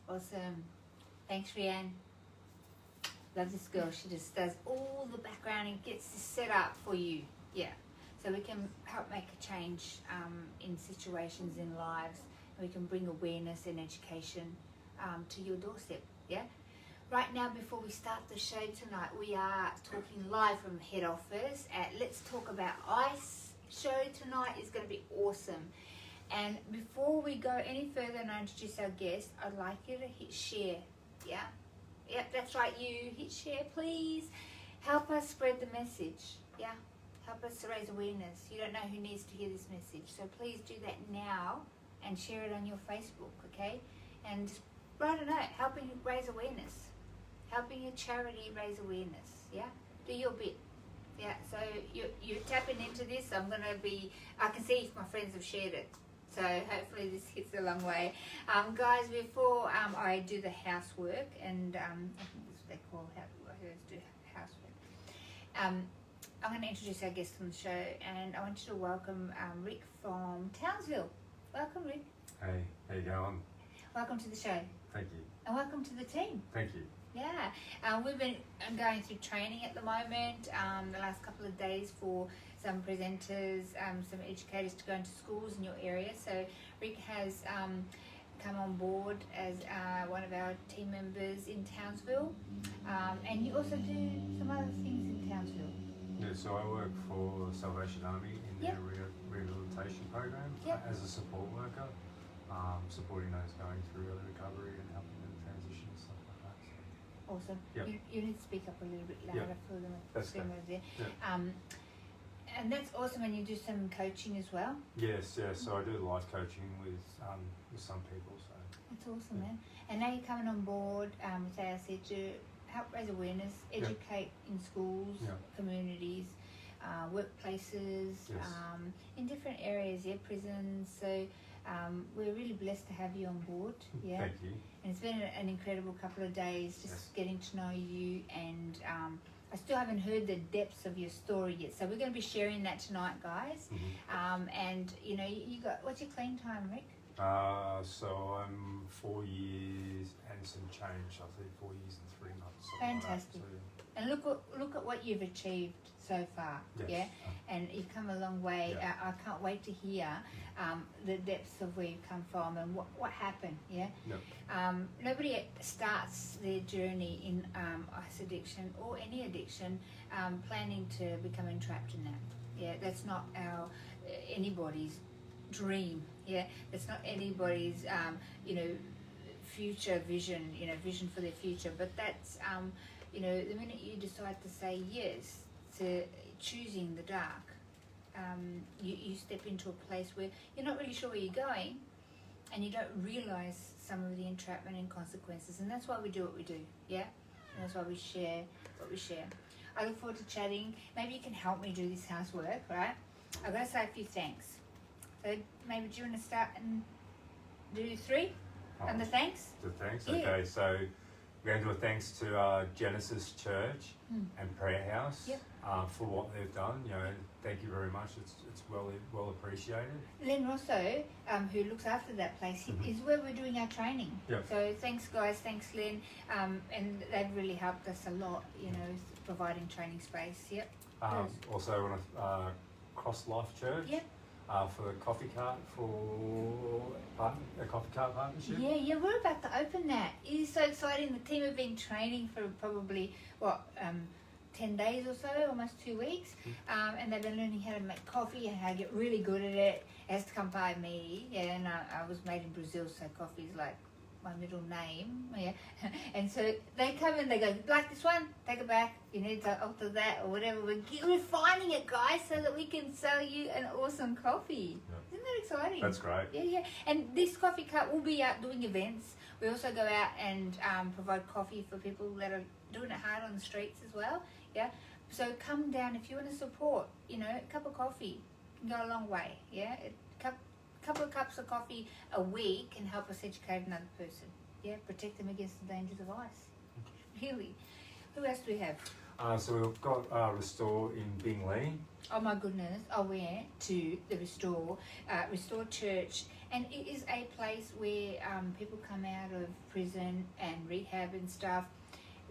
Awesome. Thanks, Rianne. Love this girl. She just does all the background and gets this set up for you. Yeah. So we can help make a change in situations in lives. We can bring awareness and education to your doorstep. Yeah. Right now, before we start the show tonight, we are talking live from head office at Let's Talk About Ice. Show tonight is going to be awesome. And before we go any further and I introduce our guest, I'd like you to hit share. Yeah. Yep, that's right, you. Hit share, please. Help us spread the message. Yeah. Help us to raise awareness. You don't know who needs to hear this message. So please do that now and share it on your Facebook, okay? And just write a note, helping raise awareness. Helping a charity raise awareness, yeah? Do your bit. Yeah, so you're tapping into this. I can see if my friends have shared it. So hopefully this hits a long way. Guys, before I do the housework, and I think this is what they call hers do housework. I'm going to introduce our guest on the show, and I want you to welcome Rick from Townsville. Welcome, Rick. Hey, how you going? Welcome to the show. Thank you. And welcome to the team. Thank you. Yeah, we've been going through training at the moment, the last couple of days for some presenters, some educators to go into schools in your area. So Rick has come on board as one of our team members in Townsville, and you also do some other things in Townsville. Yeah, so I work for Salvation Army in their rehabilitation program as a support worker, supporting those going through early recovery and helping them transition and stuff like that. So. Awesome. Yep. You need to speak up a little bit louder for them. That's good. There. Yep. And that's awesome. And you do some coaching as well. Yes. So I do life coaching with some people. So that's awesome, man. And now you're coming on board with ARC to help raise awareness, educate in schools, communities, workplaces, in different areas, prisons. So we're really blessed to have you on board. Yeah. Thank you. And it's been an incredible couple of days just getting to know you, and I still haven't heard the depths of your story yet. So we're going to be sharing that tonight, guys. Mm-hmm. And you know, you got, what's your clean time, Rick? So I'm 4 years and some change. I think 4 years and 3 months. Fantastic. Like that, so, And look at what you've achieved so far. Yes. Yeah. And you've come a long way. Yeah. I can't wait to hear the depths of where you've come from and what happened. Yeah. Yep. Nobody starts their journey in ice addiction or any addiction planning to become entrapped in that. Yeah. That's not anybody's dream. Yeah. That's not anybody's future vision. Vision for their future. But that's the minute you decide to say yes to choosing the dark, you step into a place where you're not really sure where you're going, and you don't realise some of the entrapment and consequences. And that's why we do what we do, yeah? And that's why we share what we share. I look forward to chatting. Maybe you can help me do this housework, right? I've got to say a few thanks. So maybe do you want to start and do 3 on the thanks? The thanks? Yeah. Okay, so we're going to do a thanks to Genesis Church and Prayer House for what they've done. Thank you very much. It's well appreciated. Len Rosso, who looks after that place, is where we're doing our training. Yep. So thanks, guys. Thanks, Len. And they've really helped us a lot, providing training space. Yep. Also, I want to Cross Life Church. Yep. For a coffee cart partnership. Yeah, we're about to open that. It is so exciting. The team have been training for probably 10 days or so, almost 2 weeks, and they've been learning how to make coffee and how to get really good at it. It has to come by me, and I was made in Brazil, so coffee is like my middle name, and so they come and they go, like this one, take it back, you need to alter that or whatever. We're refining it, guys, so that we can sell you an awesome coffee. Isn't that exciting? That's great. Yeah. And this coffee cart will be out doing events. We also go out and provide coffee for people that are doing it hard on the streets as well. Yeah. So come down if you want to support. A cup of coffee can go a long way. Yeah. Couple of cups of coffee a week can help us educate another person. Yeah, protect them against the dangers of ice. Really. Who else do we have? So we've got Restore in Binglee. Oh my goodness, I went to the Restore Church, and it is a place where people come out of prison and rehab and stuff.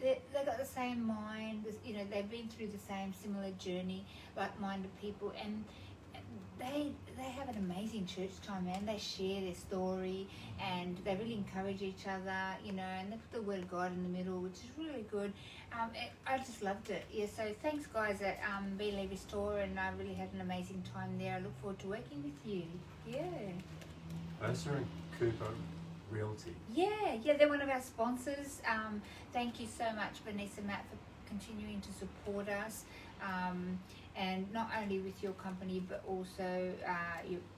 They got the same mind, you know, they've been through the same similar journey, like-minded people, and they have an amazing church time, man. They share their story and they really encourage each other, you know, and they put the Word of God in the middle, which is really good. I just loved it. Yeah, so thanks guys at Binglee Restore, and I really had an amazing time there. I look forward to working with you. Yeah. Those are in Cooper Realty. Yeah, they're one of our sponsors. Thank you so much, Vanessa, Matt, for continuing to support us. And not only with your company, but also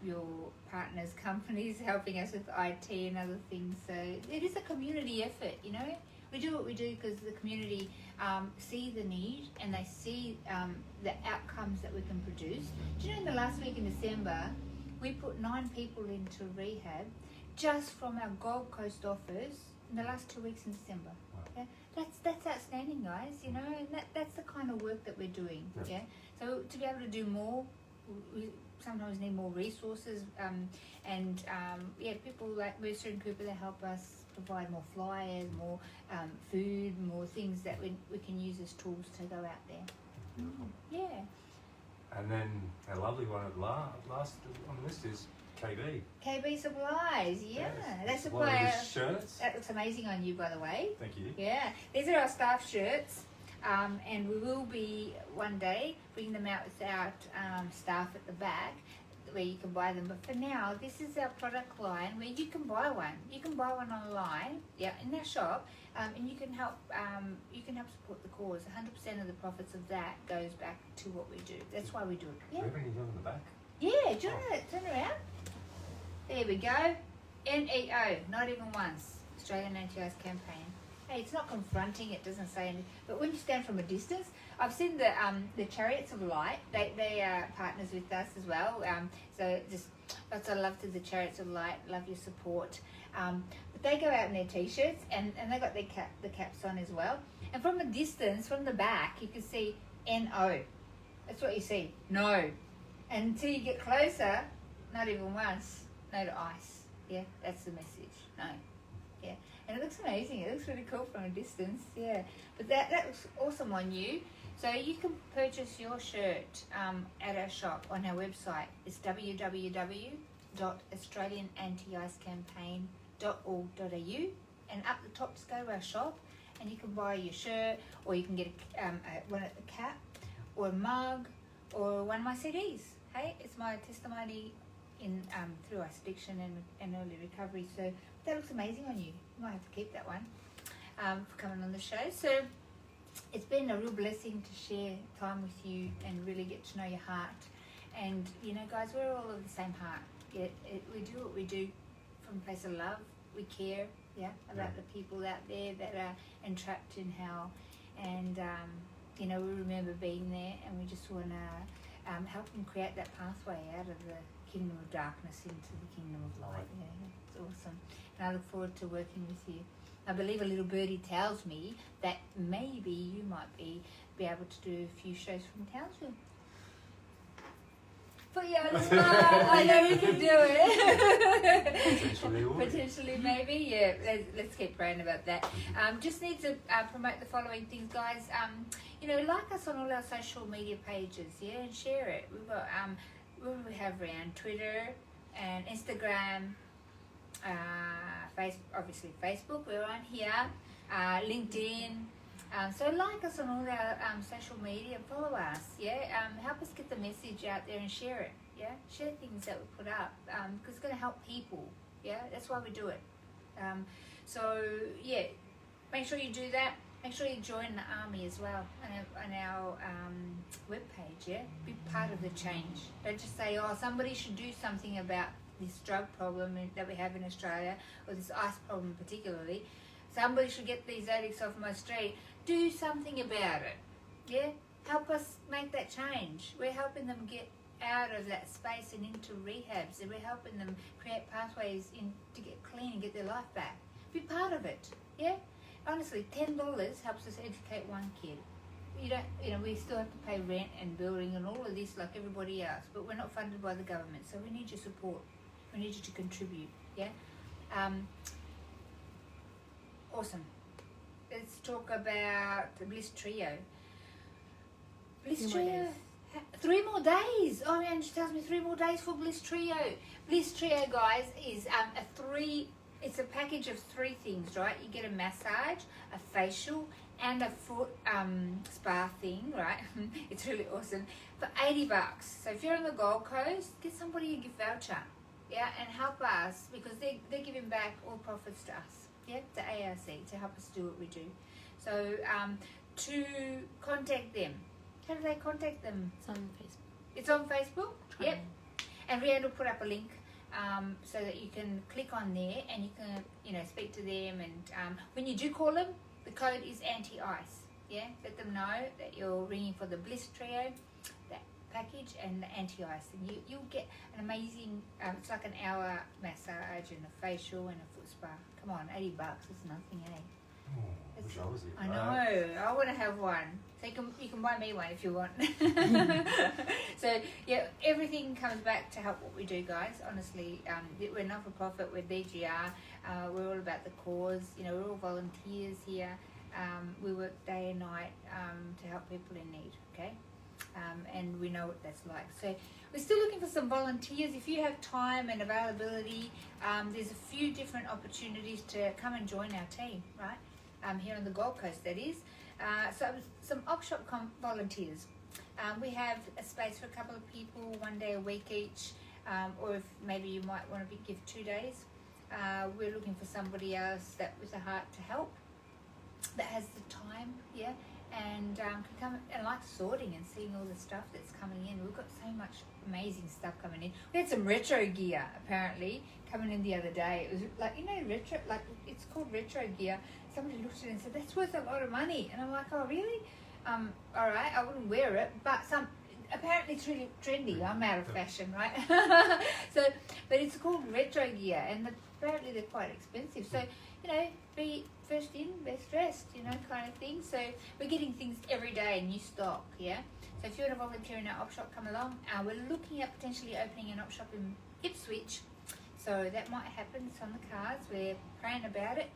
your partners' companies helping us with IT and other things. So it is a community effort, you know. We do what we do because the community see the need and they see the outcomes that we can produce. Do you know, in the last week in December, we put 9 people into rehab just from our Gold Coast office in the last 2 weeks in December. Yeah, that's outstanding, guys. You know, and that's the kind of work that we're doing. Yeah. So to be able to do more, we sometimes need more resources. People like Mercer and Cooper, they help us provide more flyers, more food, more things that we can use as tools to go out there. Yeah. And then a lovely one at last on the list is KB. KB Supplies, yeah. Yes. They supply one of the shirts. That looks amazing on you, by the way. Thank you. Yeah, these are our staff shirts, and we will be one day bringing them out without staff at the back, where you can buy them. But for now, this is our product line where you can buy one. You can buy one online, yeah, in our shop, and you can help. You can help support the cause. 100% of the profits of that goes back to what we do. That's why we do it. Yeah. Do you have anything on the back? Yeah. Do you want to turn around? There we go. NEO, not even once. Australian Anti-Ice Campaign. Hey, it's not confronting, it doesn't say anything. But when you stand from a distance, I've seen the Chariots of Light. They are partners with us as well. So just lots of love to the Chariots of Light. Love your support. But they go out in their t-shirts and they got the caps on as well. And from a distance, from the back, you can see NO. That's what you see. No. And until you get closer, not even once. No to ice. Yeah, that's the message. No. Yeah. And it looks amazing. It looks really cool from a distance. Yeah. But that looks awesome on you. So you can purchase your shirt at our shop on our website. It's www.australianantiicecampaign.org.au, and up the top just go to our shop and you can buy your shirt, or you can get a cap or a mug or one of my CDs. Hey, it's my testimony in through ice addiction and early recovery. So that looks amazing on you. You might have to keep that one for coming on the show. So it's been a real blessing to share time with you and really get to know your heart. And you know, guys, we're all of the same heart. We do what we do from a place of love. We care, about the people out there that are entrapped in hell. And you know, we remember being there, and we just want to help them create that pathway out of the kingdom of darkness into the kingdom of light. Yeah, it's awesome. And I look forward to working with you. I believe a little birdie tells me that maybe you might be able to do a few shows from Townsville. Put you on the spot. I know you can do it. Potentially, maybe. Yeah, let's keep praying about that. Just need to promote the following things, guys. You know, like us on all our social media pages, and share it. We've got we have around Twitter and Instagram, obviously Facebook. We're on here, LinkedIn. So like us on all our social media, follow us, help us get the message out there and share it, share things that we put up, because it's going to help people, that's why we do it. Make sure you do that. Make sure you join the army as well on our webpage, be part of the change. Don't just say, somebody should do something about this drug problem that we have in Australia, or this ice problem particularly. Somebody should get these addicts off my street. Do something about it. Help us make that change. We're helping them get out of that space and into rehabs, and we're helping them create pathways to get clean and get their life back. Be part of it. Honestly, $10 helps us educate one kid. you don't, we still have to pay rent and building and all of this like everybody else, but we're not funded by the government, so we need your support. We need you to contribute. Yeah. Awesome. Let's talk about the Bliss Trio. Bliss Trio. 3 more days. Oh man, she tells me 3 more days for Bliss Trio. Bliss Trio, guys, is it's a package of 3 things, right? You get a massage, a facial, and a foot spa thing, right? It's really awesome for $80. So if you're on the Gold Coast, get somebody a gift voucher, yeah, and help us because they're giving back all profits to us, yeah, to ARC to help us do what we do. So to contact them, how do they contact them? It's on Facebook. It's on Facebook. Yep. And Rehab will put up a link so that you can click on there and you can speak to them. And when you do call them, the code is anti-ice. Yeah, let them know that you're ringing for the Bliss Trio, that package, and the anti-ice, and you'll get an amazing. It's like an hour massage and a facial and a foot spa. Come on, $80 is nothing, eh? Oh, I wish I was here. I know. I want to have one. So you can buy me one if you want. So yeah, everything comes back to help what we do, guys. Honestly, we're not for profit. We're DGR. We're all about the cause. We're all volunteers here. We work day and night to help people in need. Okay, and we know what that's like. So we're still looking for some volunteers. If you have time and availability, there's a few different opportunities to come and join our team. Right. Here on the Gold Coast, that is. So some op-shop volunteers. We have a space for a couple of people, 1 day a week each, or if maybe you might want to give 2 days. We're looking for somebody else that with a heart to help, that has the time, yeah, and can come and like sorting and seeing all the stuff that's coming in. We've got so much amazing stuff coming in. We had some retro gear apparently coming in the other day. It was like retro, like it's called retro gear. Somebody looked at it and said that's worth a lot of money, and I'm like, oh really? All right, I wouldn't wear it, but apparently it's really trendy. I'm out of fashion, right? But it's called retro gear, and apparently they're quite expensive. So be first in, best dressed, kind of thing. So we're getting things every day, new stock, yeah. So if you want to volunteer in our op shop, come along. We're looking at potentially opening an op shop in Ipswich, so that might happen. It's on the cards. We're praying about it,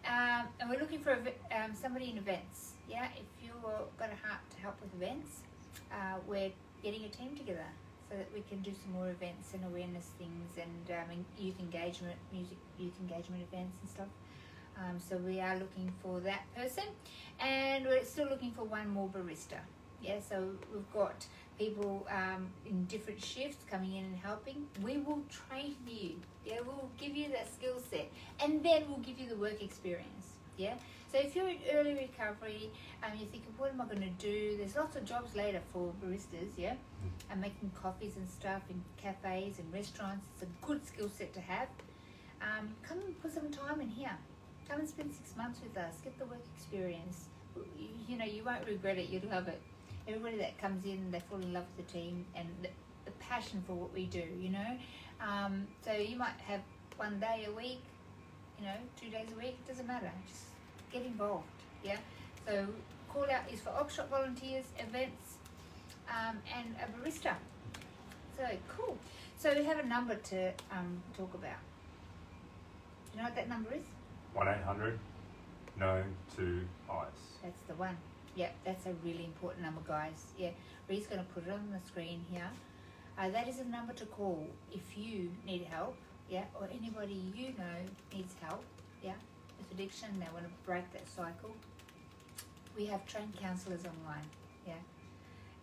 and we're looking for somebody in events. Yeah, if you've got a heart to help with events, we're getting a team together so that we can do some more events and awareness things and youth engagement events and stuff. So we are looking for that person, and we're still looking for one more barista. Yeah, so we've got people in different shifts coming in and helping. We will train you. Yeah, we'll give you that skill set, and then we'll give you the work experience. Yeah. So if you're in early recovery, you're thinking, what am I going to do? There's lots of jobs later for baristas, yeah, and making coffees and stuff in cafes and restaurants. It's a good skill set to have. Come and put some time in here. Come and spend 6 months with us. Get the work experience. You won't regret it. You'll love it. Everybody that comes in, they fall in love with the team and the passion for what we do, So you might have 1 day a week, 2 days a week. It doesn't matter. Just get involved, yeah. So call out is for op shop volunteers, events, and a barista. So cool. So we have a number to talk about. Do you know what that number is? 1-800-No-to-ice. That's the one. Yep, that's a really important number, guys. Yeah, Ree's going to put it on the screen here. That is a number to call if you need help, yeah, or anybody you know needs help, yeah, with addiction. They want to break that cycle. We have trained counsellors online, yeah,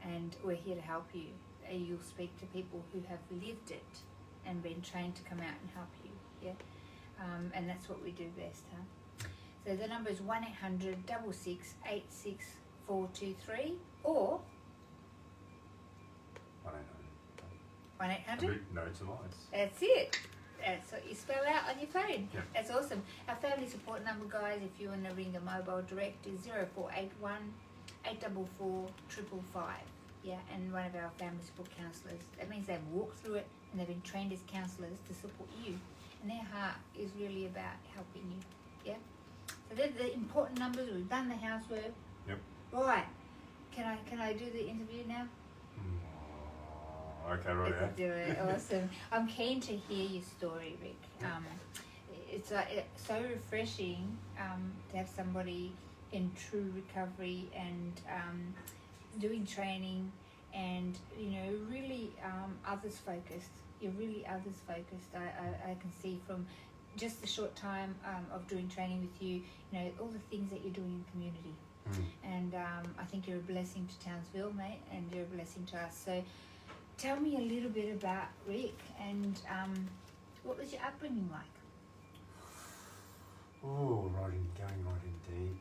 and we're here to help you. You'll speak to people who have lived it and been trained to come out and help you, yeah, and that's what we do best, huh? So the number is 1-800-668-6423 or 1-800 No-to-ice. That's it. That's what you spell out on your phone. Yep. That's awesome. Our family support number, guys, if you want to ring a mobile direct, is 0481 844 555. Yeah, and one of our family support counsellors. That means they've walked through it and they've been trained as counsellors to support you. And their heart is really about helping you. Yeah. So they're the important numbers. We've done the housework. Yep. Right. Can I do the interview now? Okay, right. Let's do it. Awesome. I'm keen to hear your story, Rick. It's so refreshing to have somebody in true recovery and doing training, and really others focused. You're really others focused. I can see from just the short time of doing training with you, all the things that you're doing in the community. And I think you're a blessing to Townsville, mate, and you're a blessing to us. So tell me a little bit about Rick, and what was your upbringing like? Oh, going right in deep.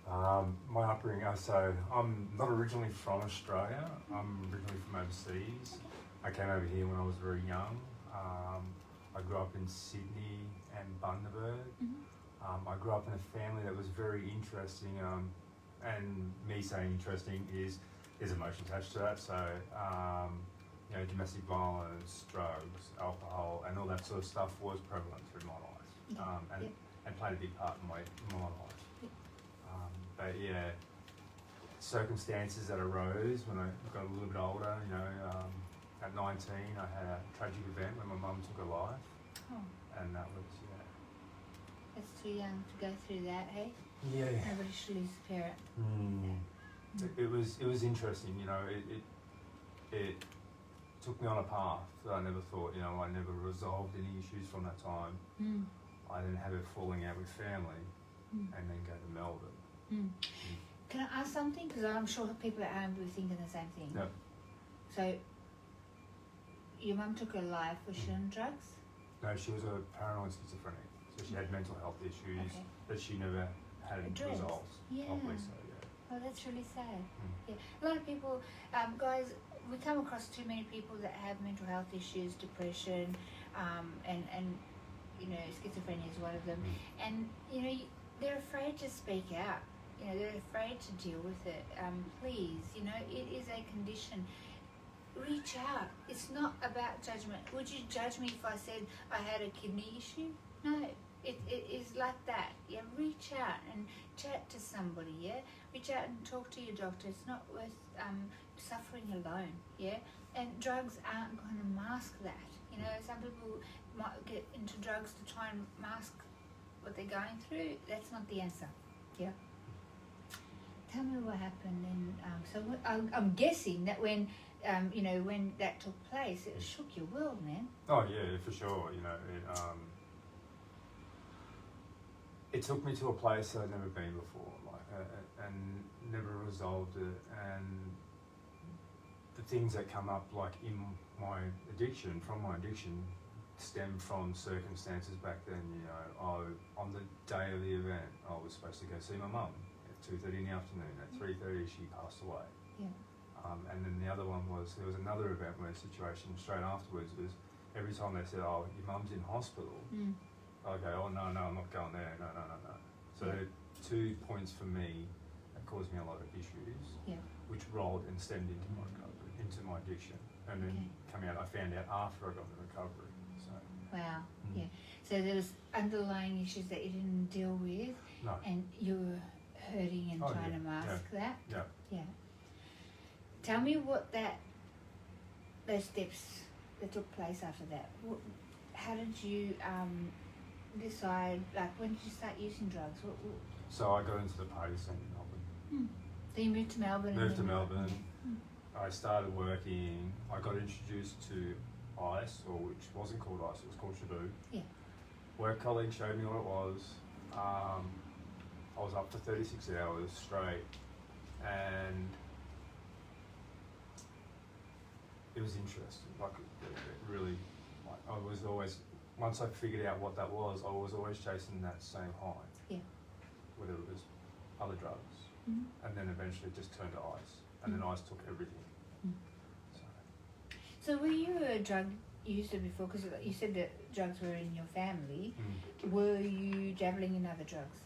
My upbringing, so I'm not originally from Australia. I'm originally from overseas. I came over here when I was very young. I grew up in Sydney and Bundaberg. I grew up in a family that was very interesting, and me saying interesting is there's emotion attached to that. So, domestic violence, drugs, alcohol, and all that sort of stuff was prevalent through my life, and played a big part in my life. But yeah, circumstances that arose when I got a little bit older, at 19 I had a tragic event when my mum took her life. And that was, That's too young to go through that, hey? Yeah. Nobody should lose a parent. It was interesting, it took me on a path that I never thought, I never resolved any issues from that time. I then had a falling out with family, and then go to Melbourne. Can I ask something? Because I'm sure people at home were thinking the same thing. Yep. So, your mum took her life. Was she on drugs? No, she was a paranoid schizophrenic. So she had mental health issues that she never had resolved properly. So, Oh, that's really sad. Yeah, a lot of people, guys, we come across too many people that have mental health issues, depression, and schizophrenia is one of them. And they're afraid to speak out. They're afraid to deal with it. Please, it is a condition. Reach out. It's not about judgment. Would you judge me if I said I had a kidney issue? No. It is like that. Yeah, reach out and chat to somebody. Yeah, reach out and talk to your doctor. It's not worth suffering alone. Yeah, and drugs aren't going to mask that. Some people might get into drugs to try and mask what they're going through. That's not the answer. Yeah. Tell me what happened. And I'm guessing that when when that took place, it shook your world, man. Oh yeah, for sure. It took me to a place that I'd never been before, and never resolved it. And the things that come up, in my addiction, stemmed from circumstances back then. On the day of the event, I was supposed to go see my mum at 2:30 in the afternoon. At 3:30, she passed away. Yeah. And then the other one was, there was another event where the situation straight afterwards was, every time they said, "Oh, your mum's in hospital," I go, "Oh, no, I'm not going there, no. So there are 2 points for me that caused me a lot of issues, which rolled and stemmed into my recovery, into my addiction. And then coming out, I found out after I got the recovery. So. Wow, yeah. So there was underlying issues that you didn't deal with, and you were hurting and trying to mask that? Yeah. Tell me what those steps that took place after that. How did you decide, when did you start using drugs? So I got into the party scene in Melbourne. So you moved to Melbourne? Moved to Melbourne. I started working. I got introduced to ICE, which wasn't called ICE, it was called Shabu. Yeah. Work colleague showed me what it was. I was up for 36 hours straight, and it was interesting. It really, I was always, once I figured out what that was, I was always chasing that same high. Yeah. Whether it was other drugs, and then eventually it just turned to ice, and then ice took everything. So were you a drug user before? Because you said that drugs were in your family. Were you dabbling in other drugs?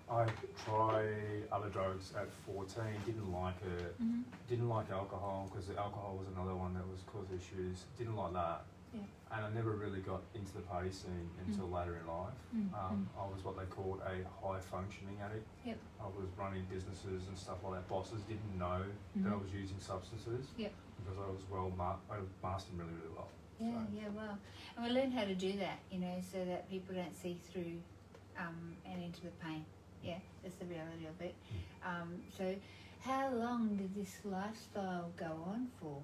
I tried other drugs at 14, didn't like it, didn't like alcohol, because the alcohol was another one that was causing issues, didn't like that. Yeah. And I never really got into the party scene until later in life. I was what they called a high functioning addict. Yep. I was running businesses and stuff like that. Bosses didn't know that I was using substances. Yep. Because I was I mastered them really, really well. Yeah, So. yeah, well. And we learn how to do that, you know, so that people don't see through and into the pain. Yeah, that's the reality of it. So how long did this lifestyle go on for?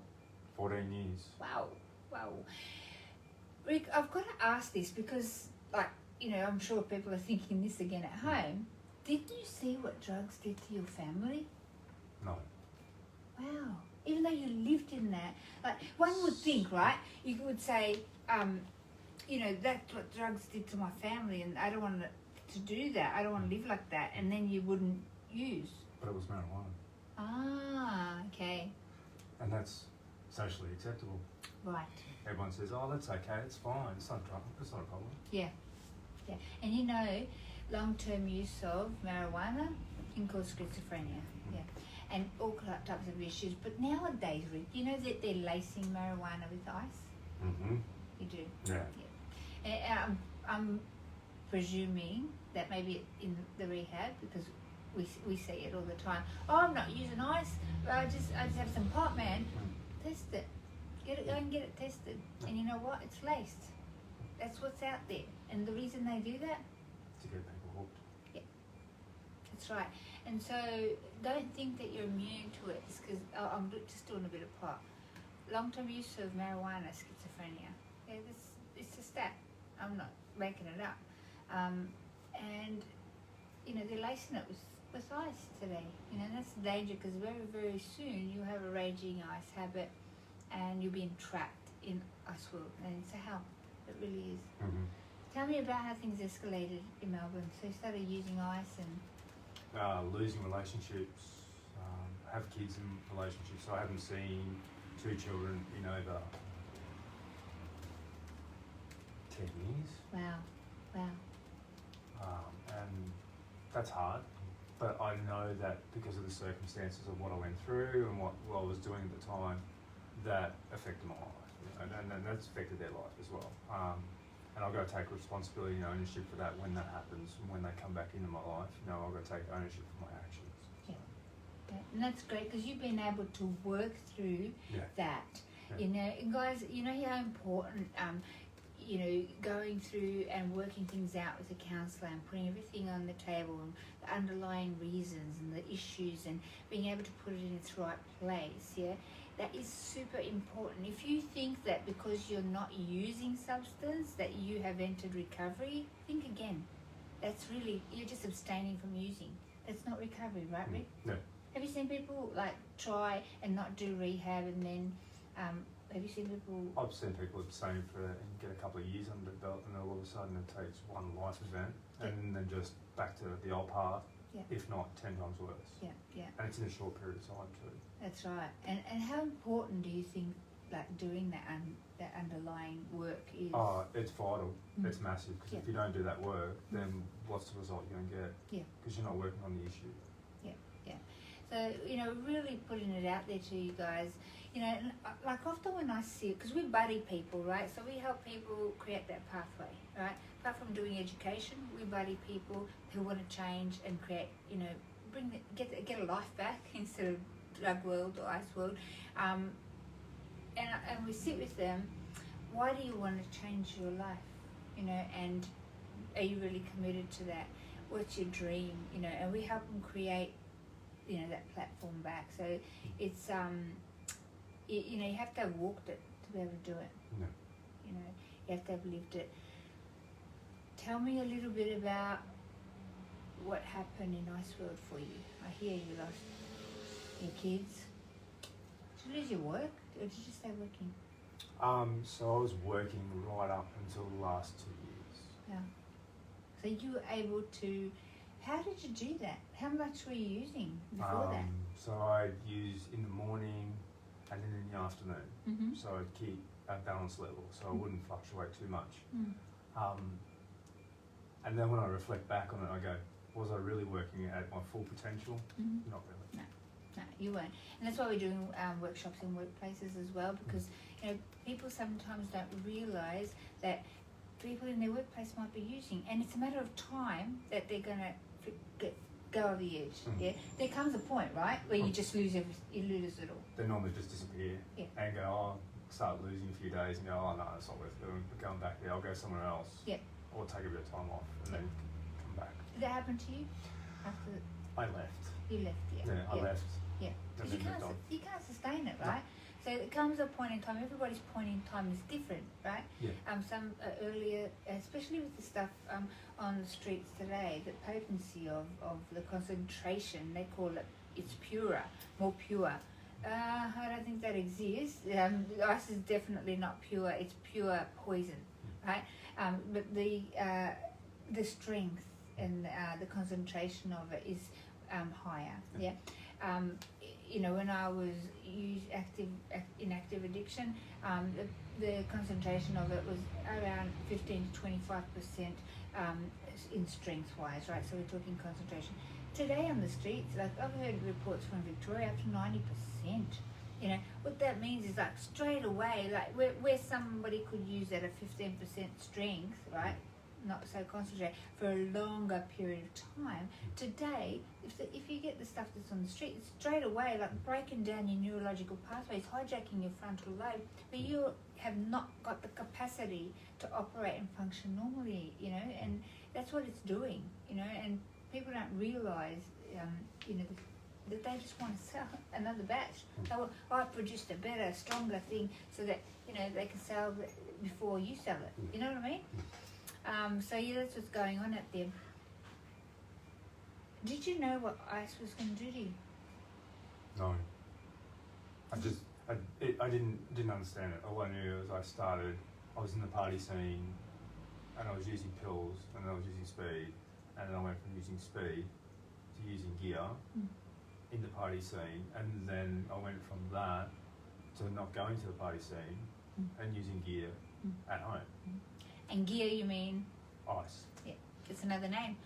14 years. Wow. Rick, I've got to ask this because, like, you know, I'm sure people are thinking this again at home. Did you see what drugs did to your family? No. Wow. Even though you lived in that, like, one would think, right? You would say, you know, that's what drugs did to my family, and I don't want to do that. I don't want to live like that, and then you wouldn't use. But it was marijuana. Ah, okay. And that's socially acceptable. Right. Everyone says, oh, that's okay, it's fine, it's not trouble, it's not a problem. Yeah. And you know, long-term use of marijuana can cause schizophrenia. Yeah. And all types of issues. But nowadays, Rick, you know that they're lacing marijuana with ice? Mm-hmm. You do? Yeah. And I'm presuming that maybe in the rehab, because we see it all the time. Oh, I'm not using ice. I just have some pot, man. Test it. Go and get it tested. And you know what? It's laced. That's what's out there. And the reason they do that? To get people hooked. Yeah. That's right. And so don't think that you're immune to it. It's because I'm just doing a bit of pot. Long-term use of marijuana, schizophrenia. Yeah, it's a stat. I'm not making it up. And, you know, they're lacing it with ice today. You know, and that's the danger, because very, very soon you'll have a raging ice habit and you'll be entrapped in ice world. And it's a hell. It really is. Mm-hmm. Tell me about how things escalated in Melbourne. So you started using ice and... losing relationships, have kids in relationships. So I haven't seen 2 children in over 10 years. Wow. And that's hard. But I know that because of the circumstances of what I went through and what I was doing at the time, that affected my life. You know, and that's affected their life as well. And I've got to take responsibility and ownership for that when that happens, and when they come back into my life. You know, I've got to take ownership for my actions. So. Yeah. And that's great, because you've been able to work through that. Yeah. You know, and guys, you know how important, you know, going through and working things out with a counsellor and putting everything on the table and the underlying reasons and the issues and being able to put it in its right place, yeah? That is super important. If you think that because you're not using substance that you have entered recovery, think again. That's really, you're just abstaining from using. That's not recovery, right, Rick? No. Have you seen people like try and not do rehab and then, have you seen people... I've seen people abstain and get a couple of years under the belt, and all of a sudden it takes one life event and then just back to the old path, if not 10 times worse. Yeah. And it's in a short period of time too. That's right. And how important do you think like doing that underlying work is? Oh, it's vital. It's massive, because if you don't do that work, then what's the result you're going to get? Yeah. Because you're not working on the issue. Yeah. So, you know, really putting it out there to you guys, you know, like often when I see it, because we buddy people, right? So we help people create that pathway, right? Apart from doing education, we buddy people who want to change and create, you know, get a life back instead of drug world or ice world. And we sit with them. Why do you want to change your life? You know, and are you really committed to that? What's your dream? You know, and we help them create, you know, that platform back. So it's you know, you have to have walked it to be able to do it. No. You know, you have to have lived it. Tell me a little bit about what happened in Ice World for you. I hear you lost your kids. Did you lose your work, or did you stay working? So I was working right up until the last 2 years. Yeah. So you were able to... How did you do that? How much were you using before that? So I'd use in the morning and then in the afternoon. Mm-hmm. So I'd keep a balanced level, so I wouldn't fluctuate too much. And then when I reflect back on it, I go, was I really working at my full potential? Not really. No. No, you won't. And that's why we're doing workshops in workplaces as well, because you know people sometimes don't realise that people in their workplace might be using, and it's a matter of time that they're going to go over the edge. Yeah, there comes a point, right, where you just lose it all. They normally just disappear and go, start losing a few days and go, oh no, it's not worth it. I'm going back there. I'll go somewhere else. Yeah. Or take a bit of time off and then come back. Did that happen to you? After I left. you left, I left. Yeah. And Because you can't sustain it, right? So it comes a point in time. Everybody's point in time is different, right? Yeah. Some earlier, especially with the stuff on the streets today, the potency of the concentration, they call it, it's purer, more pure. I don't think that exists. Ice is definitely not pure. It's pure poison, right? But the strength and the concentration of it is higher. Yeah. You know, when I was in active addiction, the concentration of it was around 15 to 25% in strength-wise, right? So we're talking concentration. Today on the streets, like I've heard reports from Victoria up to 90%. You know, what that means is like straight away, like where somebody could use at a 15% strength, right? Not so concentrated for a longer period of time. Today, if you get the stuff that's on the street, it's straight away like breaking down your neurological pathways, hijacking your frontal lobe, but you have not got the capacity to operate and function normally, you know, and that's what it's doing, you know, and people don't realise, you know, that they just want to sell another batch. They will, I produced a better, stronger thing so that, you know, they can sell it before you sell it. You know what I mean? So yeah, that's what's going on out there. Did you know what ice was going to do to you? No. I didn't understand it. All I knew was I was in the party scene and I was using pills and I was using speed, and then I went from using speed to using gear in the party scene, and then I went from that to not going to the party scene and using gear at home. And gear, you mean? Ice. Yeah, it's another name.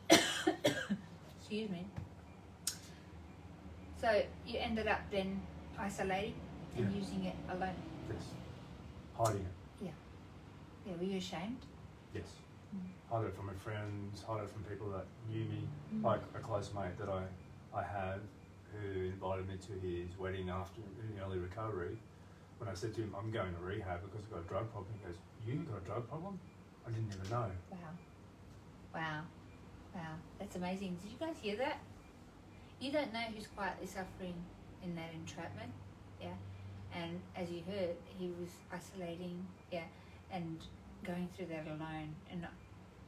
Excuse me. So you ended up then isolating and using it alone? Yes. Hiding it. Yeah. Yeah, were you ashamed? Yes. Hide it from my friends, hide it from people that knew me. Like a close mate that I had who invited me to his wedding after in early recovery. When I said to him, I'm going to rehab because I've got a drug problem, he goes, you got a drug problem? I didn't even know. Wow. That's amazing. Did you guys hear that? You don't know who's quietly suffering in that entrapment, yeah? And as you heard, he was isolating, yeah, and going through that alone and not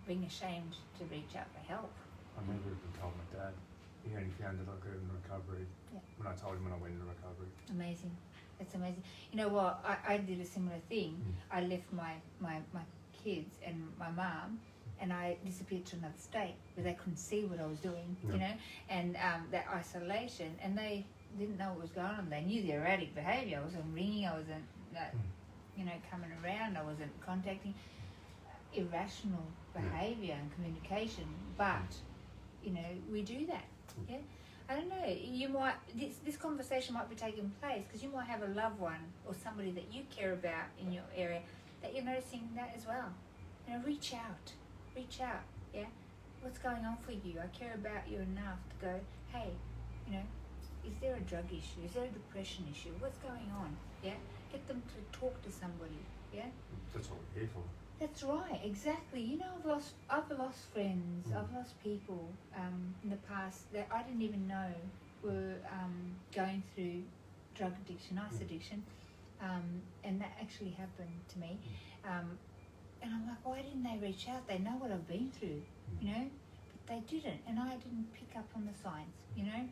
being ashamed to reach out for help. I never even told my dad. He only found that I got in recovery when I told him when I went into recovery. Amazing. That's amazing. You know what? I did a similar thing. I left my kids and my mum, and I disappeared to another state where they couldn't see what I was doing, you know, and that isolation, and they didn't know what was going on. They knew the erratic behaviour. I wasn't ringing, I wasn't, you know, coming around, I wasn't contacting. Irrational behaviour and communication, but, you know, we do that, yeah? I don't know, you might, this conversation might be taking place because you might have a loved one or somebody that you care about in your area that you're noticing that as well. You know, reach out, yeah? What's going on for you? I care about you enough to go, hey, you know, is there a drug issue? Is there a depression issue? What's going on, yeah? Get them to talk to somebody, yeah? That's what we're here for. That's right, exactly. You know, I've lost friends, I've lost people in the past that I didn't even know were going through drug addiction, ice addiction, and that actually happened to me. And I'm like, why didn't they reach out? They know what I've been through, you know, but they didn't, and I didn't pick up on the signs, you know.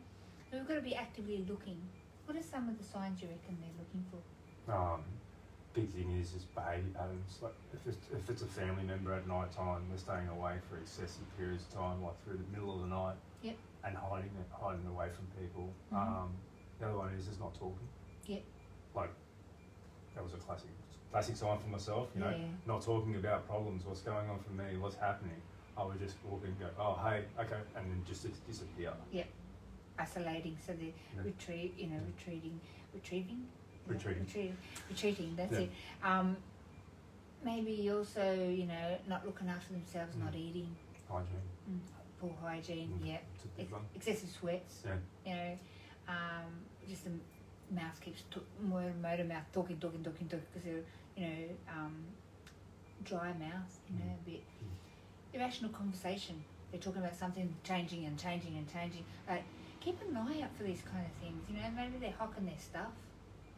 So we've got to be actively looking. What are some of the signs you reckon they're looking for? Big thing is behaviour patterns. Like if it's a family member at night time, they're staying away for excessive periods of time, like through the middle of the night, and hiding away from people. The other one is just not talking. Like that was a classic sign for myself. You know, not talking about problems, what's going on for me, what's happening. I would just walk in and go, oh hey, okay, and then just disappear. isolating, so they're retreating. That's it. Maybe also, not looking after themselves, not eating. Hygiene. Poor hygiene. Yeah. It's a big one. Excessive sweats. Yeah. Just the mouth keeps motor mouth talking because they're dry mouth. A bit irrational conversation. They're talking about something changing. Like, keep an eye out for these kind of things. Maybe they're hawking their stuff.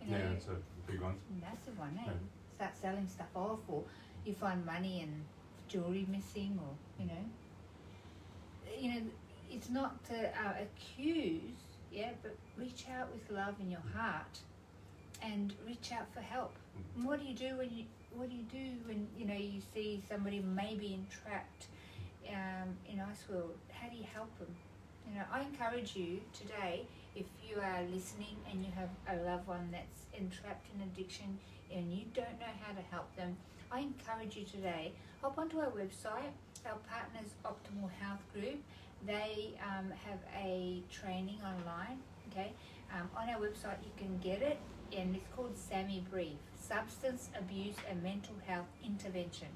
It's a big one. Massive one, eh? Yeah. Start selling stuff off, or you find money and jewelry missing, or it's not to accuse, but reach out with love in your heart and reach out for help. And what do you do when you see somebody maybe entrapped in ice world? How do you help them? I encourage you today, if you are listening and you have a loved one that's entrapped in addiction and you don't know how to help them, I encourage you today, hop onto our website, our Partners Optimal Health Group. They have a training online, okay? On our website you can get it, and it's called SAMI Brief, Substance Abuse and Mental Health Intervention,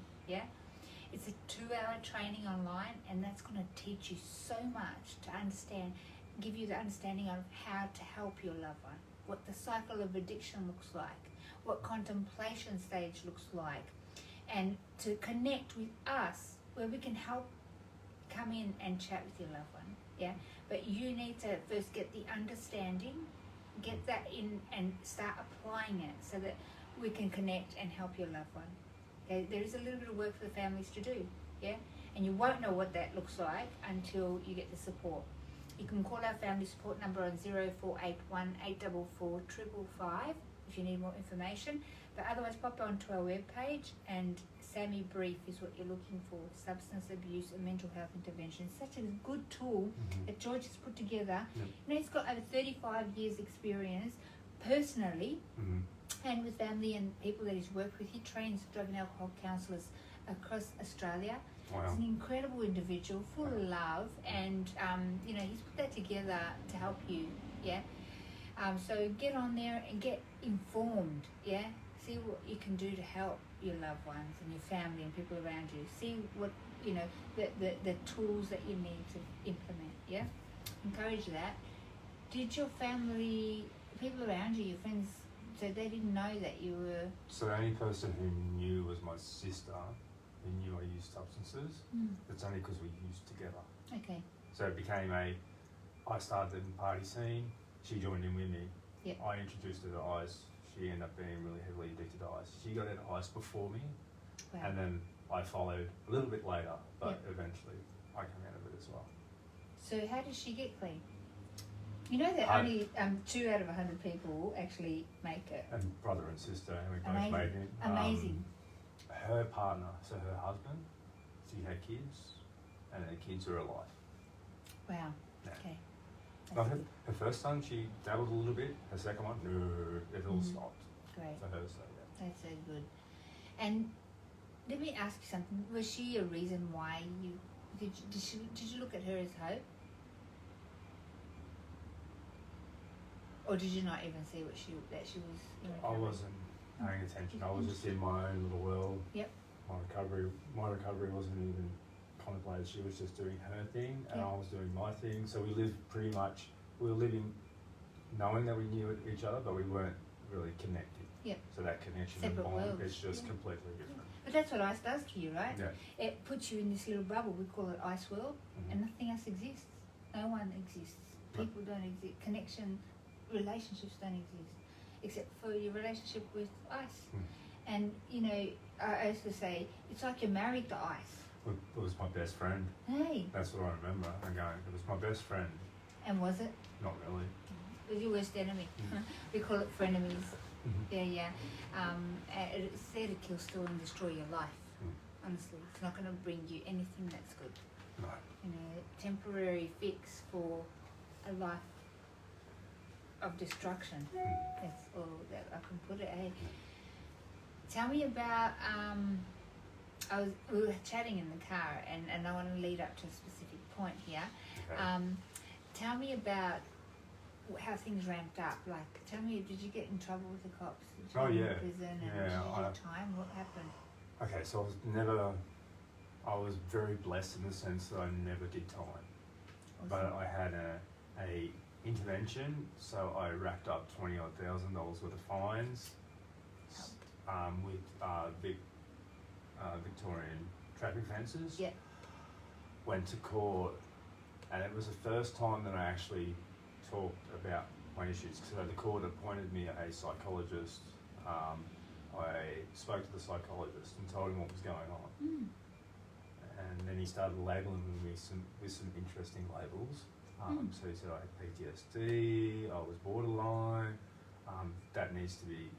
It's a 2-hour training online, and that's going to teach you so much to understand, give you the understanding of how to help your loved one, what the cycle of addiction looks like, what contemplation stage looks like, and to connect with us where we can help come in and chat with your loved one, But you need to first get the understanding, get that in and start applying it so that we can connect and help your loved one. Okay? There is a little bit of work for the families to do, and you won't know what that looks like until you get the support. You can call our family support number on 0481 844 555 if you need more information, but otherwise pop onto our webpage, and SAMI Brief is what you're looking for, Substance Abuse and Mental Health Intervention. It's such a good tool that George has put together. He's got over 35 years experience personally and with family and people that he's worked with. He trains drug and alcohol counsellors across Australia. Wow. He's an incredible individual, full of love, and he's put that together to help you, so get on there and get informed, See what you can do to help your loved ones and your family and people around you. See what, the tools that you need to implement, Encourage that. Did your family, people around you, your friends, so they didn't know that you were... So the only person who knew was my sister, who knew I used substances. It's only because we used together. Okay. So it became I started the party scene, she joined in with me. Yep. I introduced her to ice. She ended up being really heavily addicted to ice. She got into ice before me, and then I followed a little bit later, but eventually I came out of it as well. So how did she get clean? You know that only 2 out of 100 people actually make it. And brother and sister, and we both made it. Amazing. Her partner, so her husband, she had kids, and her kids are alive. Wow. Yeah. Okay. But her first son, she dabbled a little bit. Her second one, no, it all stopped. Great. For her, so yeah. That's so good. And let me ask you something. Was she a reason why you did you look at her as hope? Or did you not even see that she was? I wasn't paying attention. I was just in my own little world. Yep. My recovery wasn't even contemplated. She was just doing her thing, and I was doing my thing. So we were living knowing that we knew each other, but we weren't really connected. Yep. So that connection Separate and bond worlds. is just completely different. But that's what ice does to you, right? Yeah. It puts you in this little bubble. We call it ice world, and nothing else exists. No one exists. People don't exist. Connection, relationships don't exist, except for your relationship with ice. And I used to say, it's like you're married to ice. It was my best friend. Hey. That's what I remember. It was my best friend. And was it? Not really. It was your worst enemy. We call it frenemies. Yeah. It's there to kill, steal, and destroy your life. Honestly, it's not going to bring you anything that's good. No. Temporary fix for a life of destruction. That's all that I can put it. Hey, tell me about. We were chatting in the car, and I want to lead up to a specific point here. Okay. tell me about how things ramped up. Like, tell me, did you get in trouble with the cops? Did you Oh, go to yeah. prison and Yeah, did you do time? What happened? Okay, so I was very blessed in the sense that I never did time. Awesome. But I had a intervention, so I racked up $20,000 worth of fines with Victorian traffic offences. Yeah. Went to court, and it was the first time that I actually talked about my issues. So the court appointed me a psychologist. I spoke to the psychologist and told him what was going on. Mm. And then he started labelling me with some interesting labels. So he said I had PTSD, I was borderline, that needs to be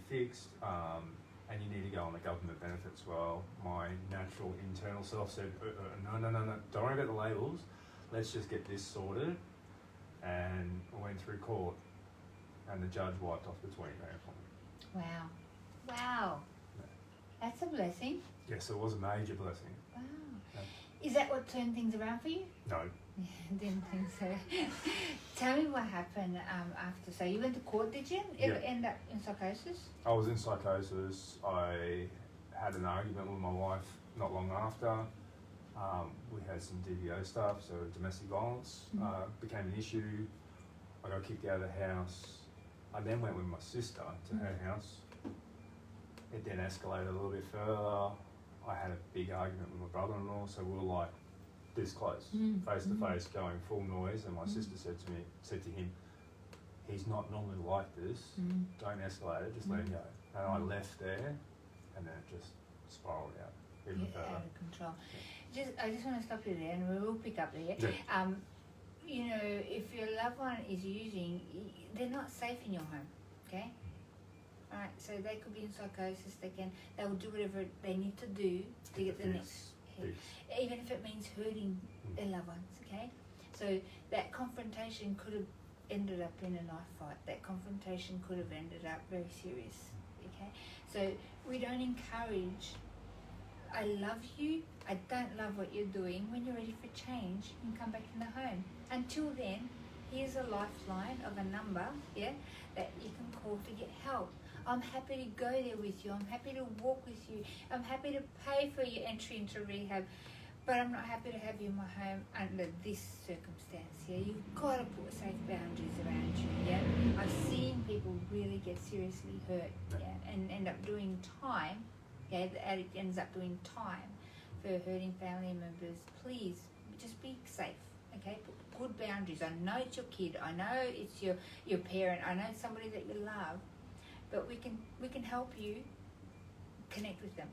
fixed, and you need to go on the government benefits. Well, my natural internal self said, no, don't worry about the labels, let's just get this sorted. And I went through court, and the judge wiped off the 20 grand for me. Wow. That's a blessing. Yes, it was a major blessing. Wow. Yeah. Is that what turned things around for you? No. Didn't think so. Tell me what happened after. So you went to court, did you? End up in psychosis? I was in psychosis. I had an argument with my wife not long after. We had some DVO stuff, so domestic violence became an issue. I got kicked out of the house. I then went with my sister to her house. It then escalated a little bit further. I had a big argument with my brother-in-law, so we were like this close, face to face, going full noise. And my sister said to him, "He's not normally like this. Don't escalate it. Just let him go." And I left there, and then it just spiraled out even further. Out of control. I just want to stop you there, and we will pick up there. Yeah. You know, if your loved one is using, they're not safe in your home. Okay. All right. So they could be in psychosis. They will do whatever they need to do to get the next hit, even if it means hurting their loved ones. Okay. So that confrontation could have ended up in a knife fight. That confrontation could have ended up very serious. Okay. So we don't encourage. I love you. I don't love what you're doing. When you're ready for change, you can come back in the home. Until then, here's a lifeline of a number, that you can call to get help. I'm happy to go there with you. I'm happy to walk with you. I'm happy to pay for your entry into rehab. But I'm not happy to have you in my home under this circumstance. You've got to put safe boundaries around you. I've seen people really get seriously hurt, and end up doing time. The addict ends up doing time for hurting family members. Please, just be safe. Okay, put good boundaries. I know it's your kid. I know it's your parent. I know it's somebody that you love, but we can help you connect with them.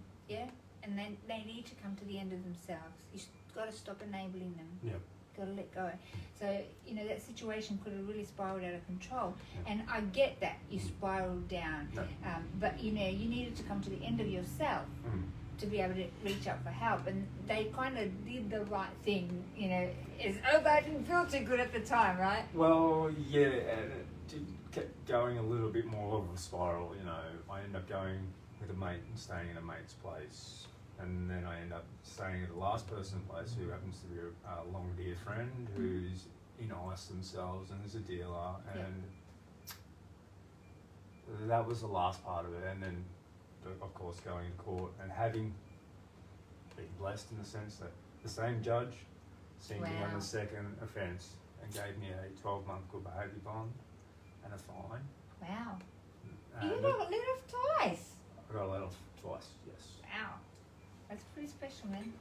And then they need to come to the end of themselves. You've got to stop enabling them. Got to let go. So that situation could have really spiraled out of control. And I get that you spiraled down, but you needed to come to the end of yourself to be able to reach out for help. And they kind of did the right thing. Although I didn't feel too good at the time, right? Well, yeah, and it kept going a little bit more of a spiral. I ended up going with a mate and staying in a mate's place. And then I end up staying at the last person's place, who happens to be a long dear friend who's in ice themselves and is a dealer. And that was the last part of it. And then, of course, going to court and having been blessed in the sense that the same judge seen me on the second offence and gave me a 12-month good behaviour bond and a fine. Wow. You got let off twice. I got let off twice, yes. Wow. That's pretty special, man.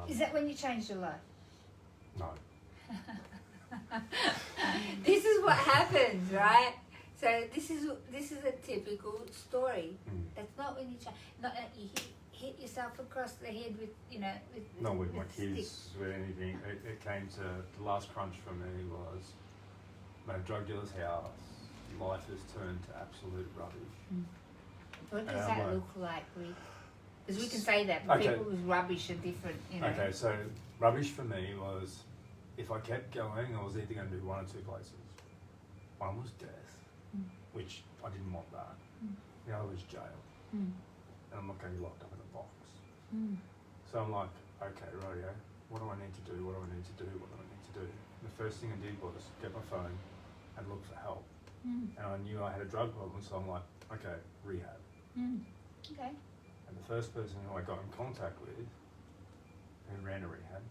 Is that when you changed your life? No. This is what happens, right? So this is a typical story. That's not when you change. Not you hit yourself across the head with not with my stick. kids, with anything. It came to the last crunch for me was my drug dealer's house. Life has turned to absolute rubbish. What does that look like, Rick? Because we can say that, but people with rubbish are different, Okay, so rubbish for me was, if I kept going, I was either going to do one or two places. One was death, which I didn't want that. The other was jail. And I'm not going to be locked up in a box. So I'm like, okay, rightio, what do I need to do? What do I need to do? What do I need to do? The first thing I did was get my phone and look for help. And I knew I had a drug problem, so I'm like, okay, rehab. Okay. And the first person who I got in contact with, who ran a rehab,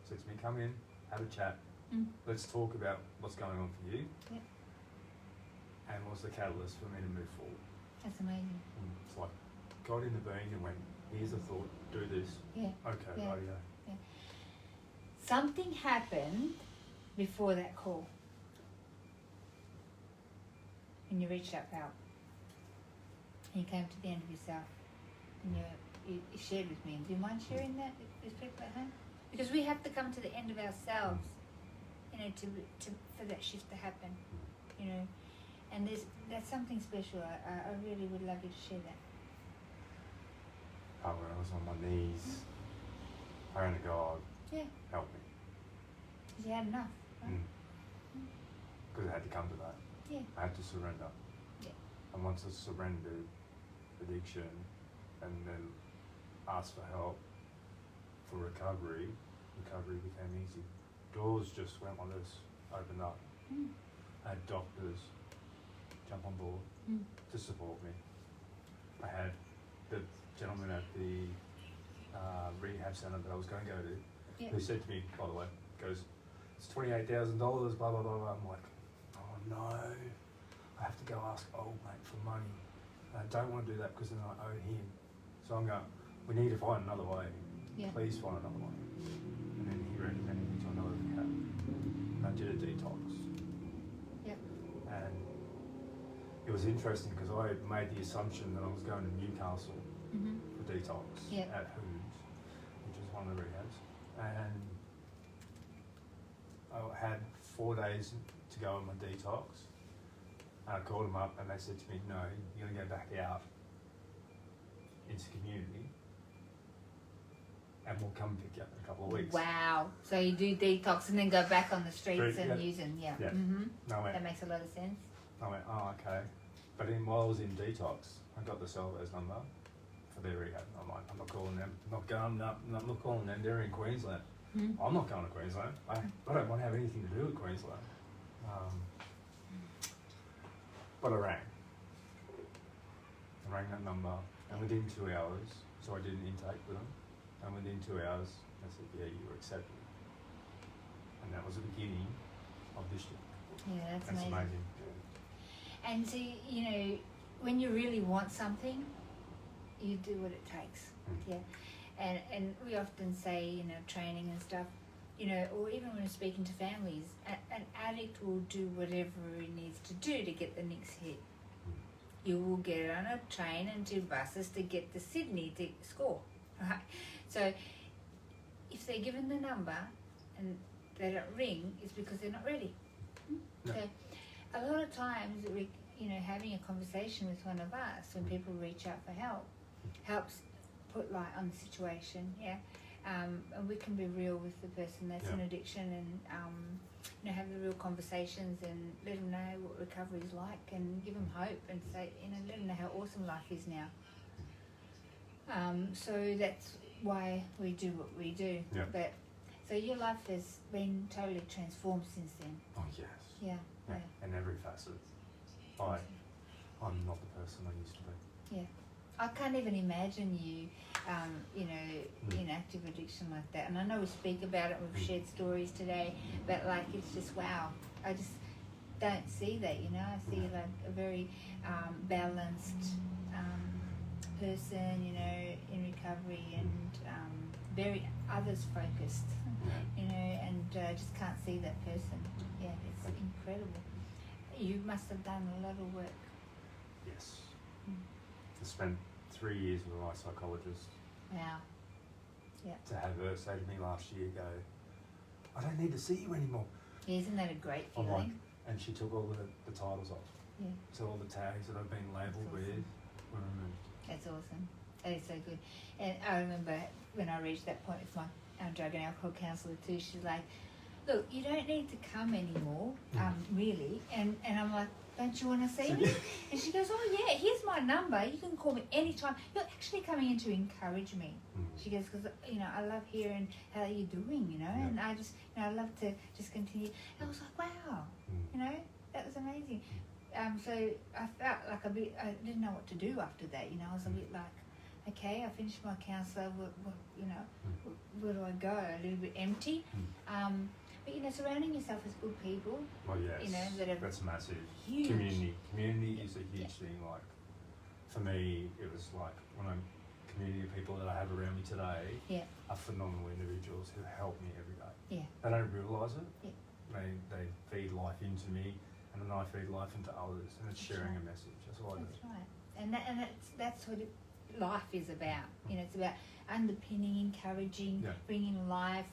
said to me, come in, have a chat, let's talk about what's going on for you. Yep. And was the catalyst for me to move forward. That's amazing. It's like, got in the bean and went, here's a thought, do this. Yeah. Okay, Yeah. rightio. Yeah. Something happened before that call. And you reached out for help. And you came to the end of yourself. And you shared with me. Do you mind sharing that with people at home? Because we have to come to the end of ourselves, you know, for that shift to happen, you know. And that's something special. I really would love you to share that. When I was on my knees, praying to God, help me. Because you had enough, right? Because I had to come to that. Yeah. I had to surrender. Yeah. And once I surrendered addiction and then asked for help for recovery became easy. Doors just went like this, opened up. I had doctors jump on board to support me. I had the gentleman at the rehab centre that I was going to go to, who said to me, by the way, goes, it's $28,000, blah, blah, blah, blah. I'm like, oh no, I have to go ask old mate for money. And I don't want to do that because then I owe him. So I'm going, we need to find another way. Yeah. Please find another way. And then he recommended me to another rehab. And I did a detox. Yep. And it was interesting because I made the assumption that I was going to Newcastle for detox at Who's, which is one of the rehabs. And I had 4 days to go on my detox. And I called them up and they said to me, no, you're going to go back out into community and we'll come pick you up in a couple of weeks. Wow. So you do detox and then go back on the streets Street, and using, Yeah. No, that makes a lot of sense. I went, oh, okay. But then while I was in detox, I got the Salvo's number for their rehab. I'm like, I'm not calling them. I'm not calling them. They're in Queensland. I'm not going to Queensland. I don't want to have anything to do with Queensland. But I rang that number, and within 2 hours, so I did an intake with them, and within 2 hours, they said, yeah, you were accepted. And that was the beginning of this year. Yeah, that's amazing. amazing. And so, you know, when you really want something, you do what it takes. Yeah. And we often say, you know, training and stuff, you know, or even when we're speaking to families, an addict will do whatever he needs to do to get the next hit. You will get on a train and 2 buses to get to Sydney to score, right? So if they're given the number and they don't ring, it's because they're not ready. No. So a lot of times, you know, having a conversation with one of us when people reach out for help helps put light on the situation, and we can be real with the person that's in addiction and you know, have the real conversations and let them know what recovery is like and give them hope and say, you know, let them know how awesome life is now. So that's why we do what we do. Yeah. But so your life has been totally transformed since then. Oh, yes. Yeah. In every facet. I'm not the person I used to be. Yeah. I can't even imagine you, you know, in active addiction like that. And I know we speak about it, we've shared stories today, but like it's just wow. I just don't see that, you know. I see like a very balanced person, you know, in recovery and very others focused, you know, and just can't see that person. Yeah, it's incredible. You must have done a lot of work. Yes. I spent 3 years with my psychologist. Wow. Yeah. To have her say to me last year, go, I don't need to see you anymore. Yeah, isn't that a great feeling? Like, and she took all the titles off. Yeah. So all the tags that I've been labelled with were removed. That's awesome. That is so good. And I remember when I reached that point with my drug and alcohol counsellor too, she's like, look, you don't need to come anymore, really. And I'm like, don't you want to see me? And she goes, oh yeah, here's my number. You can call me anytime. You're actually coming in to encourage me. She goes, because, you know, I love hearing how you're doing, you know, and I just, you know, I love to just continue. And I was like, wow, you know, that was amazing. So I felt like a bit, I didn't know what to do after that, you know. I was a bit like, okay, I finished my counsellor, you know, where do I go? A little bit empty. But, you know, surrounding yourself with good people. Well, yes, you know, that's massive. Huge. Community is a huge thing. Like, for me, it was like when community of people that I have around me today are phenomenal individuals who help me every day. They don't realise it. They feed life into me, and then I feed life into others, and it's sharing a message. That's all I do. That's right. And that's what life is about. You know, it's about underpinning, encouraging, bringing life,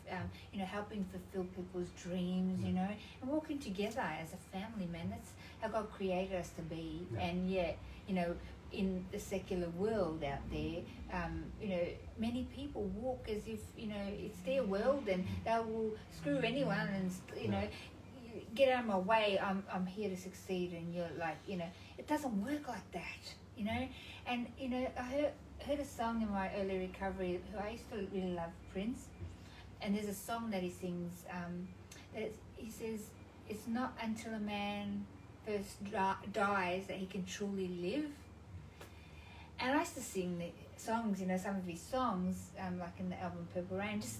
you know, helping fulfill people's dreams, you know, and working together as a family, man. That's how God created us to be. And yet, you know, in the secular world out there, you know, many people walk as if, you know, it's their world and they will screw anyone and, you know, get out of my way, I'm here to succeed. And you're like, you know, it doesn't work like that, you know. And, you know, I heard a song in my early recovery. I used to really love Prince, and there's a song that he sings he says, it's not until a man first dies that he can truly live. And I used to sing the songs, you know, some of his songs, like in the album Purple Rain, just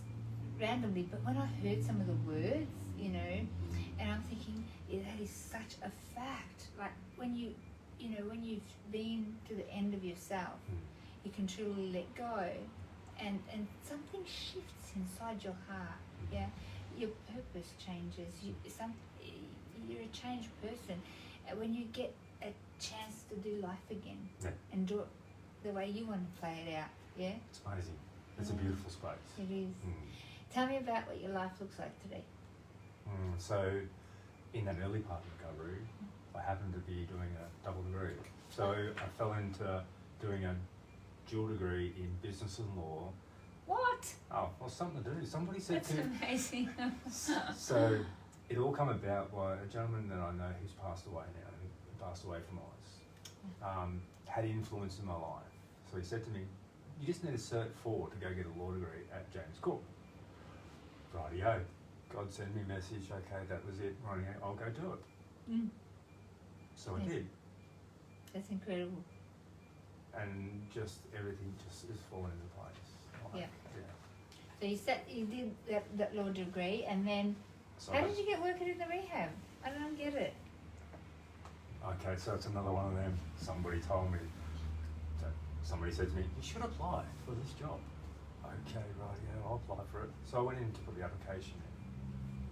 randomly. But when I heard some of the words, you know, and I'm thinking, that is such a fact. Like when when you've been to the end of yourself, you can truly let go, and something shifts inside your heart. Yeah, your purpose changes. You're a changed person when you get a chance to do life again and do it the way you want to play it out. Yeah, it's amazing. It's a beautiful space. It is. Tell me about what your life looks like today. So, in that early part of recovery, I happened to be doing a double degree. So I fell into doing a dual degree in business and law. What? Oh, well, something to do. Somebody said That's amazing. So it all come about by a gentleman that I know who's passed away now, who passed away from ICE, had influence in my life. So he said to me, you just need a Cert 4 to go get a law degree at James Cook. Rightio. God sent me a message, okay, that was it, rightio, I'll go do it. So I did. That's incredible. And just everything just is falling into place. So you did that law degree, and then how did you get working in the rehab? I don't get it. Okay, so it's another one of them. Somebody told me, somebody said to me, you should apply for this job. Okay, right, I'll apply for it. So I went in to put the application in,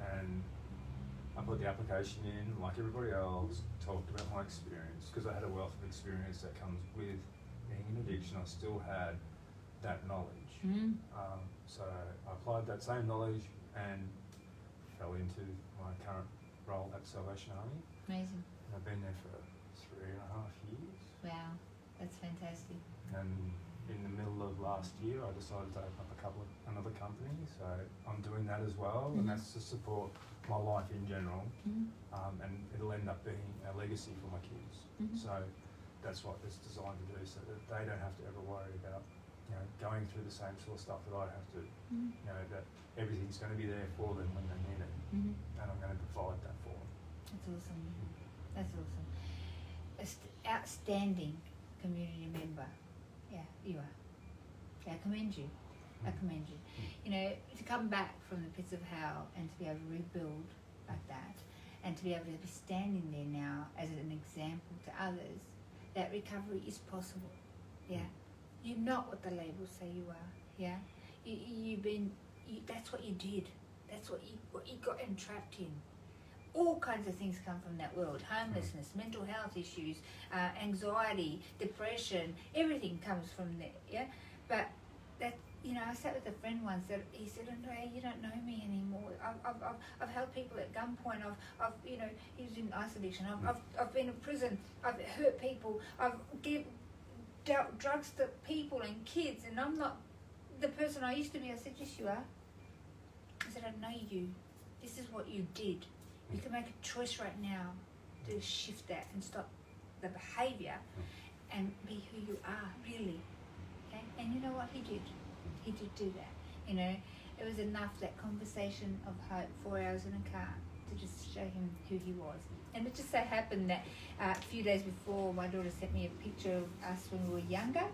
and I put the application in, like everybody else, talked about my experience, because I had a wealth of experience that comes with being in addiction. I still had that knowledge. So I applied that same knowledge and fell into my current role at Salvation Army. Amazing. And I've been there for 3.5 years. Wow, that's fantastic. And in the middle of last year, I decided to open up another company. So I'm doing that as well, and that's to support my life in general, and it'll end up being a legacy for my kids. So that's what it's designed to do, so that they don't have to ever worry about, you know, going through the same sort of stuff that I have to. You know, that everything's going to be there for them when they need it, and I'm going to provide that for them. That's awesome. That's awesome. Outstanding community member. Yeah, you are. Yeah, I commend you. I commend you. You know, to come back from the pits of hell and to be able to rebuild like that, and to be able to be standing there now as an example to others that recovery is possible. Yeah, you're not what the labels say you are. Yeah, that's what you did. That's what you got entrapped in. All kinds of things come from that world. Homelessness, mental health issues, anxiety, depression, everything comes from there, yeah? But that, you know, I sat with a friend once that he said, Andrea, you don't know me anymore. I've held people at gunpoint. I've you know, he was in ice addiction. I've been in prison. I've hurt people. I've dealt drugs to people and kids, and I'm not the person I used to be. I said, yes, you are. I said, I know you. This is what you did. You can make a choice right now to shift that and stop the behaviour and be who you are, really. Okay? And you know what he did? He did do that. You know, it was enough, that conversation of hope, 4 hours in a car, to just show him who he was. And it just so happened that a few days before, my daughter sent me a picture of us when we were younger,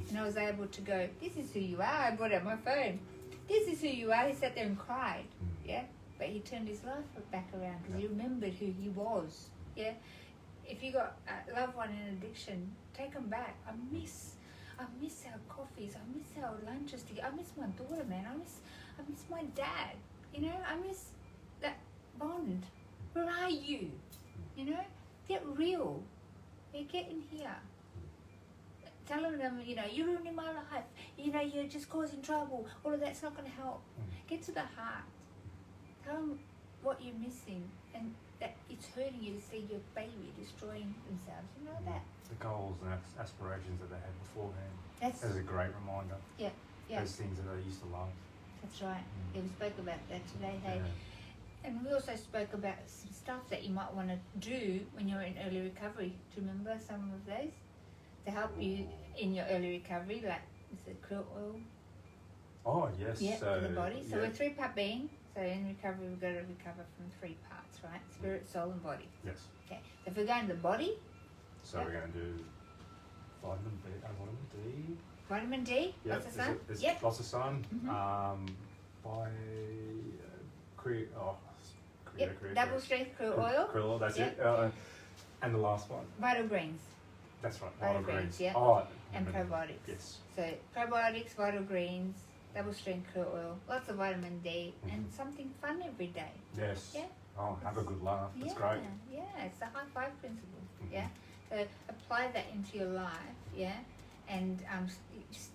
and I was able to go, this is who you are. I brought out my phone. This is who you are. He sat there and cried, yeah? But he turned his life back around because he remembered who he was, yeah? If you got a loved one in addiction, take them back. I miss our coffees. I miss our lunches together. I miss my daughter, man. I miss my dad. You know, I miss that bond. Where are you? You know, get real. Yeah, get in here. Tell them, you know, you're ruining my life. You know, you're just causing trouble. All of that's not going to help. Get to the heart. Tell them what you're missing and that it's hurting you to see your baby destroying themselves. You know that? The goals and aspirations that they had beforehand. That's a great reminder. Yeah. Those things that they used to love. That's right. Yeah, we spoke about that today, hey? Yeah. And we also spoke about some stuff that you might want to do when you're in early recovery. Do you remember some of those? To help you in your early recovery, like is it krill oil? Oh, yes. Yeah, so, for the body. So yeah. we're 3-part being. So in recovery, we've got to recover from 3 parts, right? Spirit, soul, and body. Yes. Okay. So if we're going to the body. So we're going to do vitamin B, vitamin D. Vitamin D. Yep. Lots of sun. There's Yep. lots of sun. Double strength krill oil. Krill oil, that's Yep. it. And the last one. Vital greens. That's right. Vital greens, yeah. Oh, And probiotics. Yes. So probiotics, vital greens, double strength krill oil, lots of vitamin D, and something fun every day. Yes. Yeah. Oh, have a good laugh. That's great. Yeah, it's the high five principle. Yeah. So apply that into your life. Yeah. And just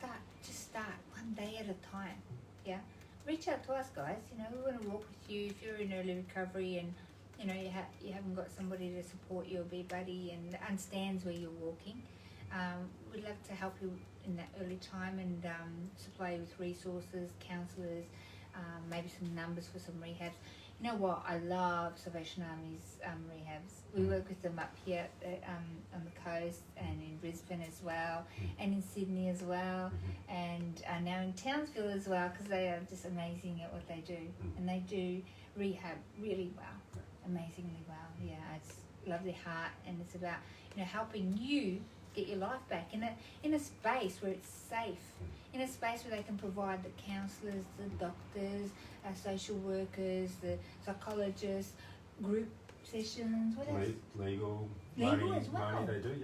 start one day at a time. Yeah. Reach out to us, guys. You know, we want to walk with you if you're in early recovery and you know you haven't got somebody to support you or be buddy and that understands where you're walking. We'd love to help you in that early time and supply you with resources, counsellors, maybe some numbers for some rehabs. You know what? I love Salvation Army's rehabs. We work with them up here on the coast and in Brisbane as well, and in Sydney as well, and now in Townsville as well, because they are just amazing at what they do, and they do rehab really well, amazingly well. Yeah, it's lovely heart, and it's about helping you get your life back in a space where it's safe, in a space where they can provide the counsellors, the doctors, our social workers, the psychologists, group sessions, what else? Legal Legal as well. money they do,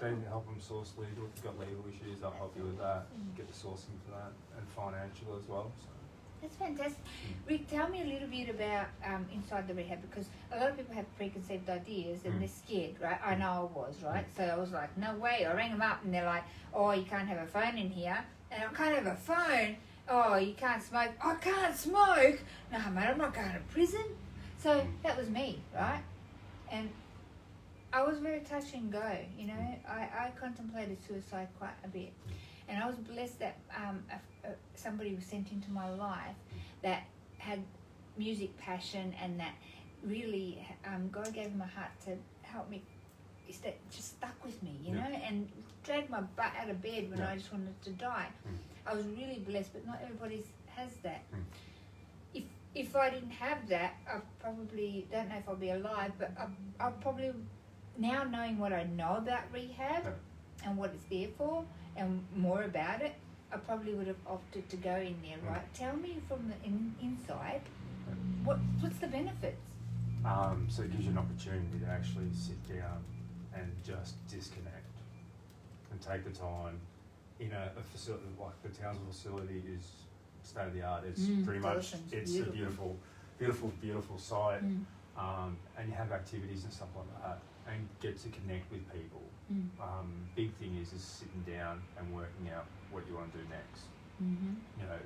they help them source legal. If you've got legal issues, they'll help you with that, get the sourcing for that, and financial as well. So. That's fantastic. Rick, tell me a little bit about inside the rehab, because a lot of people have preconceived ideas and they're scared, right? I know I was, right? So I was like, no way. I rang them up and they're like, oh, you can't have a phone in here. And I can't have a phone. Oh, you can't smoke. I can't smoke. No, mate, I'm not going to prison. So that was me, right? And I was very touch and go, you know. I contemplated suicide quite a bit. And I was blessed that somebody was sent into my life that had music passion and that really God gave him a heart to help me, just stuck with me, you know, and dragged my butt out of bed when I just wanted to die. I was really blessed, but not everybody has that. If I didn't have that, I probably, don't know if I'll be alive, but I'll probably, now knowing what I know about rehab and what it's there for and more about it, I probably would have opted to go in there, right? Tell me from the inside, what's the benefits? So it gives you an opportunity to actually sit down and just disconnect and take the time. In a facility like the Townsville facility is state of the art. It's pretty much, it's beautiful. a beautiful site, and you have activities and stuff like that, and get to connect with people. Big thing is sitting down and working out what you want to do next. You know,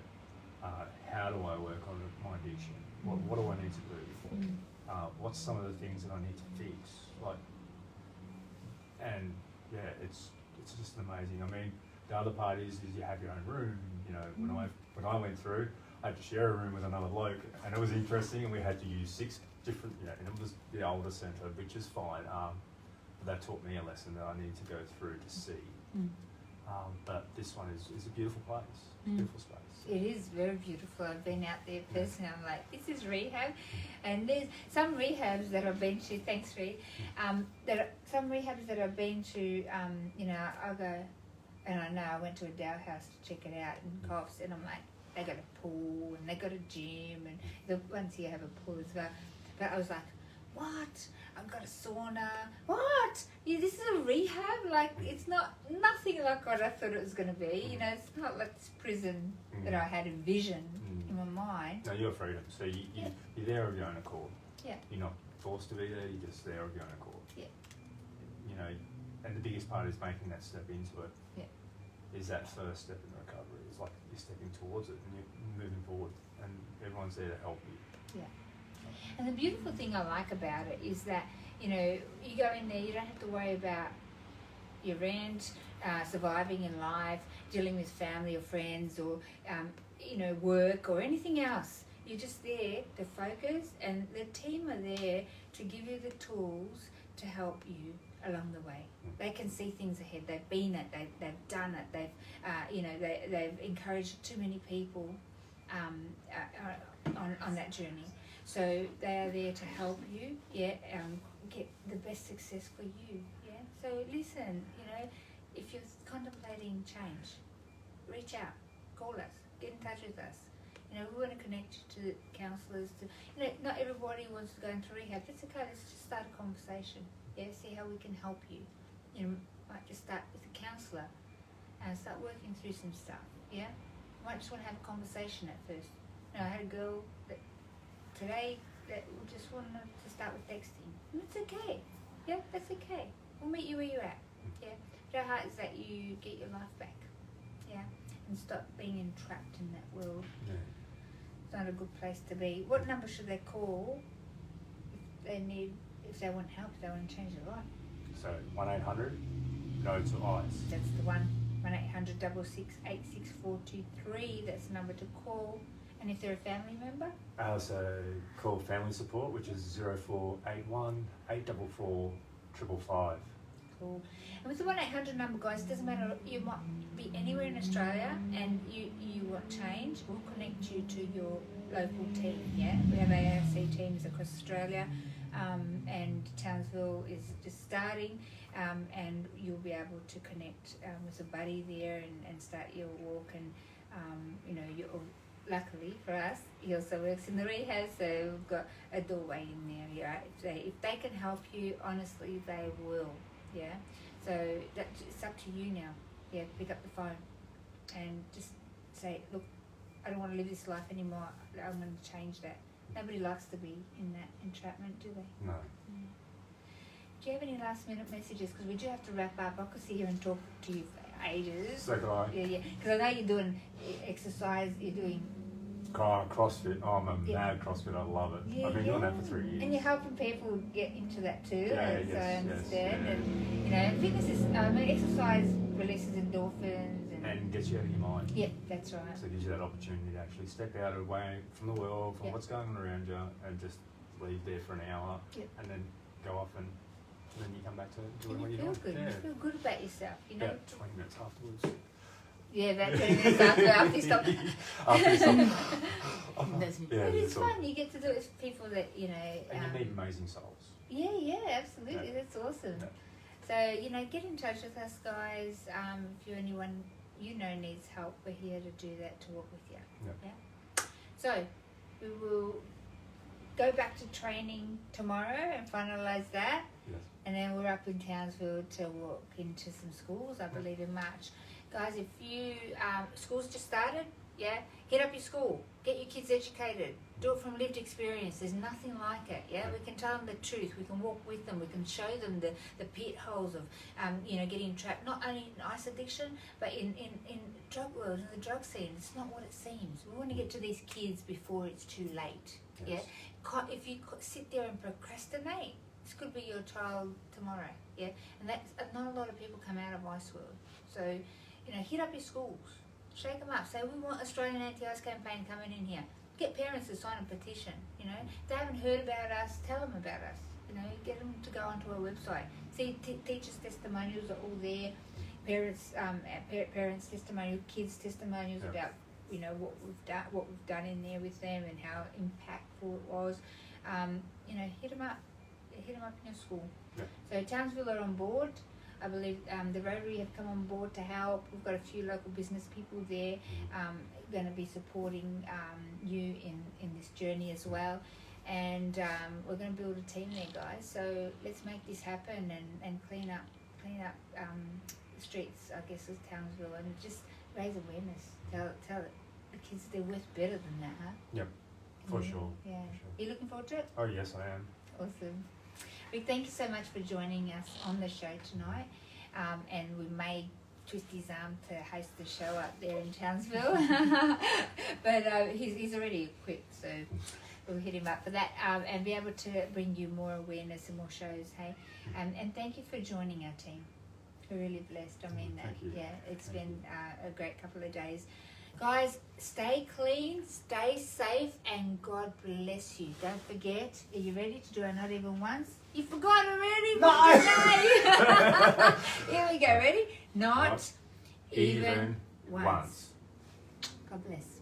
how do I work on my addiction? What do I need to do? What's some of the things that I need to fix? And yeah, it's just amazing. I mean, the other part is you have your own room. You know, when I went through, I had to share a room with another bloke, and it was interesting, and we had to use 6 different, and it was the older centre, which is fine. But that taught me a lesson that I need to go through to see. But this one is a beautiful place, beautiful space. It is very beautiful. I've been out there personally. I'm like, this is rehab, and there's some rehabs that I've been to. Thanks, Ree. Some rehabs that I've been to. I'll go, and I know I went to a Dow house to check it out in Coffs, and I'm like, they got a pool and they got a gym, and the ones here have a pool as well. But I was like, what? I've got a sauna. What? Yeah, this is a rehab? Like, it's nothing like what I thought it was going to be. It's not like this prison that I had envisioned in my mind. No, you're freedom. So you're there of your own accord. Yeah. You're not forced to be there, you're just there of your own accord. Yeah. And the biggest part is making that step into it. Yeah. Is that first step in recovery. It's like you're stepping towards it and you're moving forward, and everyone's there to help you. Yeah. And the beautiful thing I like about it is that, you go in there, you don't have to worry about your rent, surviving in life, dealing with family or friends or, work or anything else. You're just there to focus, and the team are there to give you the tools to help you along the way. They can see things ahead. They've been it. They've done it. They've encouraged too many people on that journey. So they are there to help you, get the best success for you, So listen, if you're contemplating change, reach out, call us, get in touch with us. We want to connect you to counsellors. Not everybody wants to go into rehab. It's okay. Let's just start a conversation. See how we can help you. Might just start with a counsellor and start working through some stuff. Might just want to have a conversation at first. I had a girl that today that just wanted to start with texting. And it's okay. That's okay. We'll meet you where you're at. Our heart is that you get your life back. And stop being entrapped in that world. It's not a good place to be. What number should they call if they want help, if they want to change their life? So 1-800 no to ICE. That's the one. 1-800-668-6423. That's the number to call. And if they're a family member? So call family support, which is 0481 844 555. Cool. And with the 1-800 number, guys, it doesn't matter. You might be anywhere in Australia and you want change. We'll connect you to your local team. We have ARC teams across Australia, and Townsville is just starting, and you'll be able to connect with a buddy there and start your walk. And luckily for us, he also works in the rehab, so we've got a doorway in there. If they can help you, honestly, they will. So it's up to you now. Pick up the phone and just say, look, I don't want to live this life anymore. I'm going to change that. Nobody likes to be in that entrapment, do they? No. Do you have any last minute messages? Because we do have to wrap up. I could sit here and talk to you for ages. So could I. Because I know you're doing exercise, you're doing CrossFit. I'm a mad CrossFit. I love it. I've been doing that for 3 years. And you're helping people get into that too, I understand. Yes. And fitness is, exercise releases endorphins. And gets you out of your mind. That's right. So it gives you that opportunity to actually step out away from the world, from what's going on around you, and just leave there for an hour, and then go off and then you come back to doing what you're doing. Good. You feel good about yourself, About 20 minutes afterwards. About 20 minutes after you stop. After you stop. But it's fun. You get to do it with people that, And you meet amazing souls. Absolutely. That's awesome. So, get in touch with us, guys. If you're anyone needs help, we're here to do that, to walk with you. So, we will go back to training tomorrow and finalise that. And then we're up in Townsville to walk into some schools, I believe, in March. Guys, if you, school's just started, hit up your school, get your kids educated, do it from lived experience. There's nothing like it, we can tell them the truth, we can walk with them, we can show them the pit holes of, getting trapped, not only in ice addiction, but in drug world, in the drug scene. It's not what it seems. We want to get to these kids before it's too late, If you sit there and procrastinate, this could be your child tomorrow, and that's not a lot of people come out of Ice World. So, hit up your schools, Shake them up. Say, we want Australian Anti-Ice campaign coming in here. Get parents to sign a petition, you know. If they haven't heard about us, tell them about us. You know, get them to go onto our website. See, teachers' testimonials are all there. Parents' parents' testimonials, kids' testimonials about, you know, what we've done in there with them and how impactful it was. You know, hit them up in your school. Yeah. So Townsville are on board. I believe the Rotary have come on board to help. We've got a few local business people there going to be supporting you in this journey as well. And we're going to build a team there, guys. So let's make this happen and clean up the streets, I guess, of Townsville, and just raise awareness. Tell it the kids they're worth better than that, huh? Yep, for sure. Yeah. For sure. Are you looking forward to it? Oh yes, I am. Awesome. Rick, thank you so much for joining us on the show tonight. And we may twist his arm to host the show up there in Townsville. But he's already equipped, so we'll hit him up for that and be able to bring you more awareness and more shows, hey? And thank you for joining our team. We're really blessed. I mean, it's been a great couple of days. Guys, stay clean, stay safe, and God bless you. Don't forget, are you ready to do a Not Even Once? You forgot already? No! Here we go, ready? Not even once. God bless.